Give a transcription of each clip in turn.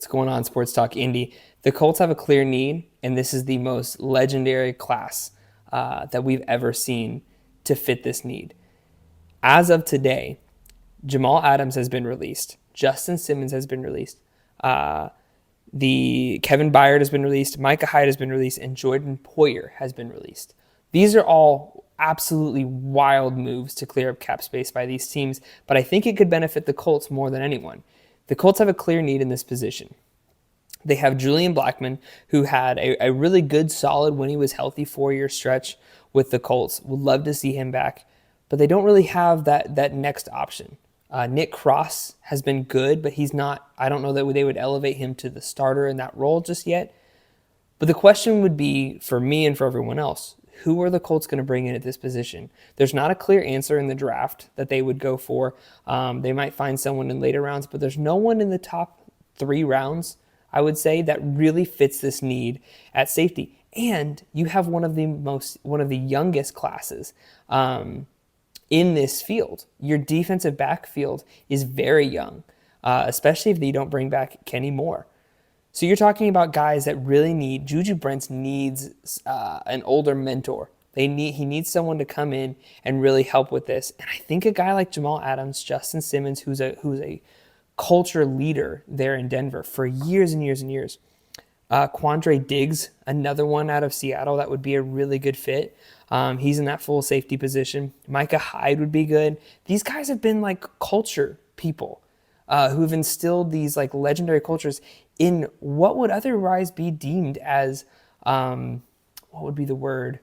What's going on, Sports Talk Indy? The Colts have a clear need, and this is the most legendary class that we've ever seen to fit this need. As of today, Jamal Adams has been released. Justin Simmons has been released. The Kevin Byard has been released. Micah Hyde has been released, and Jordan Poyer has been released. These are all absolutely wild moves to clear up cap space by these teams, but I think it could benefit the Colts more than anyone. The Colts have a clear need in this position. They have Julian Blackmon, who had a really good, solid, when he was healthy, 4-year stretch with the Colts. Would love to see him back, but they don't really have that next option. Nick Cross has been good, but he's not, I don't know that they would elevate him to the starter in that role just yet. But the question would be, for me and for everyone else, who are the Colts going to bring in at this position? There's not a clear answer in the draft that they would go for. They might find someone in later rounds, but there's no one in the top 3 rounds, I would say, that really fits this need at safety. And you have one of the youngest classes in this field. Your defensive backfield is very young, especially if you don't bring back Kenny Moore. So you're talking about guys that really need. Juju Brents needs an older mentor. He needs someone to come in and really help with this. And I think a guy like Jamal Adams, Justin Simmons, who's a culture leader there in Denver for years and years and years. Quandre Diggs, another one out of Seattle that would be a really good fit. He's in that full safety position. Micah Hyde would be good. These guys have been like culture people who've instilled these like legendary cultures in what would otherwise be deemed as, what would be the word?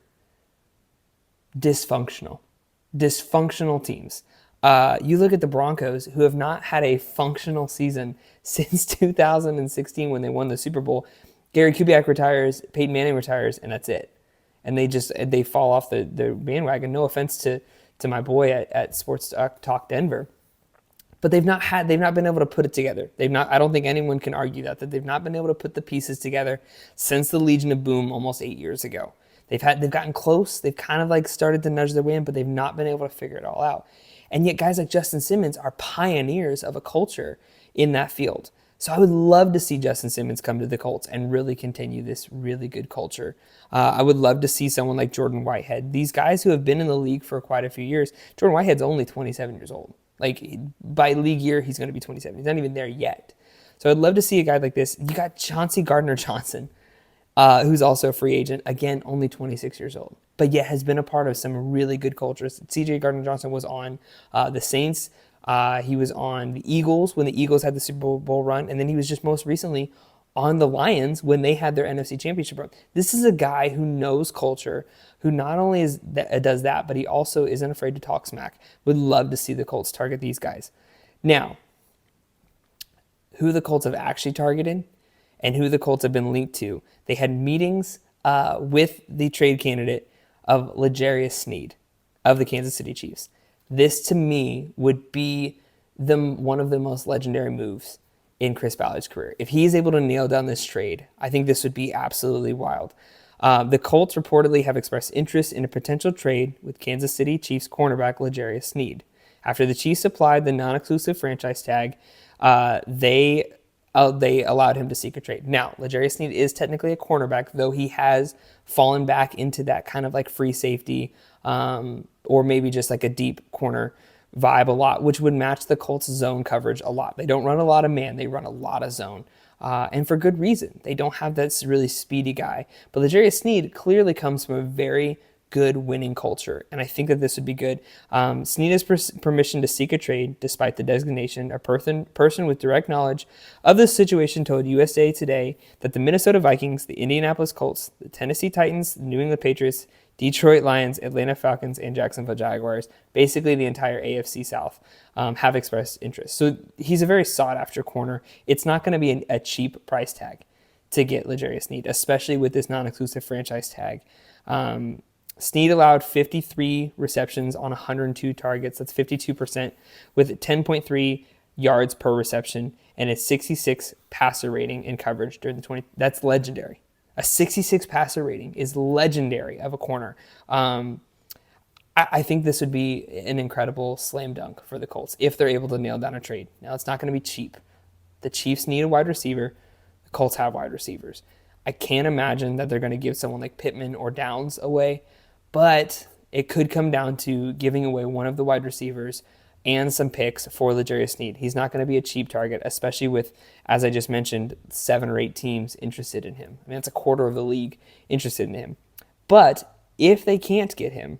Dysfunctional teams. You look at the Broncos, who have not had a functional season since 2016 when they won the Super Bowl. Gary Kubiak retires, Peyton Manning retires, and that's it. And they fall off the bandwagon. No offense to my boy at Sports Talk Denver, but they've not been able to put it together. I don't think anyone can argue that they've not been able to put the pieces together since the Legion of Boom almost 8 years ago. They've gotten close. They've kind of like started to nudge their way in, but they've not been able to figure it all out. And yet guys like Justin Simmons are pioneers of a culture in that field. So I would love to see Justin Simmons come to the Colts and really continue this really good culture. I would love to see someone like Jordan Whitehead. These guys who have been in the league for quite a few years. Jordan Whitehead's only 27 years old. Like, by league year, he's going to be 27. He's not even there yet. So I'd love to see a guy like this. You got Chauncey Gardner-Johnson, who's also a free agent. Again, only 26 years old, but yet has been a part of some really good cultures. CJ Gardner-Johnson was on the Saints. He was on the Eagles when the Eagles had the Super Bowl run, and then he was just most recently on the Lions when they had their NFC Championship run. This is a guy who knows culture, who not only does that, but he also isn't afraid to talk smack. Would love to see the Colts target these guys. Now, who the Colts have actually targeted and who the Colts have been linked to. They had meetings with the trade candidate of L'Jarius Sneed of the Kansas City Chiefs. This, to me, would be one of the most legendary moves in Chris Ballard's career. If he is able to nail down this trade, I think this would be absolutely wild. The Colts reportedly have expressed interest in a potential trade with Kansas City Chiefs cornerback L'Jarius Sneed. After the Chiefs applied the non-exclusive franchise tag, they allowed him to seek a trade. Now, L'Jarius Sneed is technically a cornerback, though he has fallen back into that kind of like free safety or maybe just like a deep corner vibe a lot, which would match the Colts' zone coverage a lot. They don't run a lot of man. They run a lot of zone. And for good reason. They don't have that really speedy guy. But L'Jarius Sneed clearly comes from a very good winning culture, and I think that this would be good. Sneed has permission to seek a trade despite the designation. A person with direct knowledge of this situation told USA Today that the Minnesota Vikings, the Indianapolis Colts, the Tennessee Titans, the New England Patriots, Detroit Lions, Atlanta Falcons, and Jacksonville Jaguars, basically the entire AFC South, have expressed interest. So he's a very sought-after corner. It's not going to be a cheap price tag to get L'Jarius Sneed, especially with this non-exclusive franchise tag. Sneed allowed 53 receptions on 102 targets. That's 52%, with 10.3 yards per reception and a 66 passer rating in coverage during the 20. That's legendary. A 66 passer rating is legendary of a corner. I think this would be an incredible slam dunk for the Colts if they're able to nail down a trade. Now, it's not going to be cheap. The Chiefs need a wide receiver. Colts have wide receivers. I can't imagine that they're going to give someone like Pittman or Downs away, but it could come down to giving away one of the wide receivers and some picks for L'Jarius Sneed. He's not going to be a cheap target, especially with, as I just mentioned, 7 or 8 teams interested in him. I mean, that's a quarter of the league interested in him. But if they can't get him,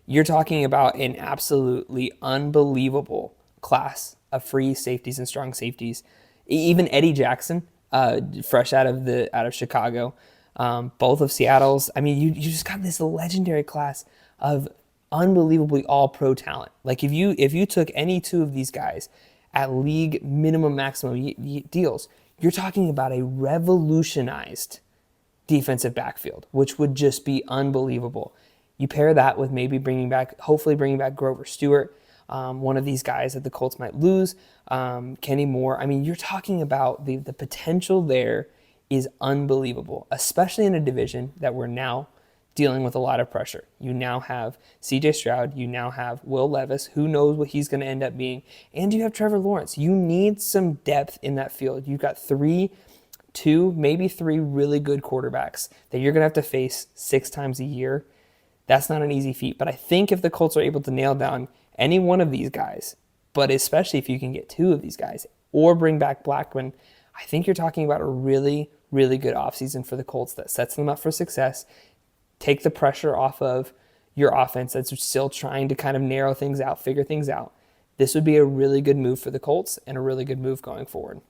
you're talking about an absolutely unbelievable class of free safeties and strong safeties. Even Eddie Jackson, fresh out of Chicago, both of Seattle's. I mean, you just got this legendary class of unbelievably all-pro talent. Like if you took any 2 of these guys at league minimum maximum deals, you're talking about a revolutionized defensive backfield, which would just be unbelievable. You pair that with maybe hopefully bringing back Grover Stewart, one of these guys that the Colts might lose, Kenny Moore. I mean, you're talking about the potential there is unbelievable, especially in a division that we're now dealing with a lot of pressure. You now have C.J. Stroud, you now have Will Levis, who knows what he's going to end up being, and you have Trevor Lawrence. You need some depth in that field. You've got 2, maybe 3 really good quarterbacks that you're going to have to face 6 times a year. That's not an easy feat, but I think if the Colts are able to nail down any one of these guys, but especially if you can get 2 of these guys or bring back Blackman, I think you're talking about a really, really good offseason for the Colts that sets them up for success. Take the pressure off of your offense that's still trying to kind of narrow things out, figure things out. This would be a really good move for the Colts and a really good move going forward.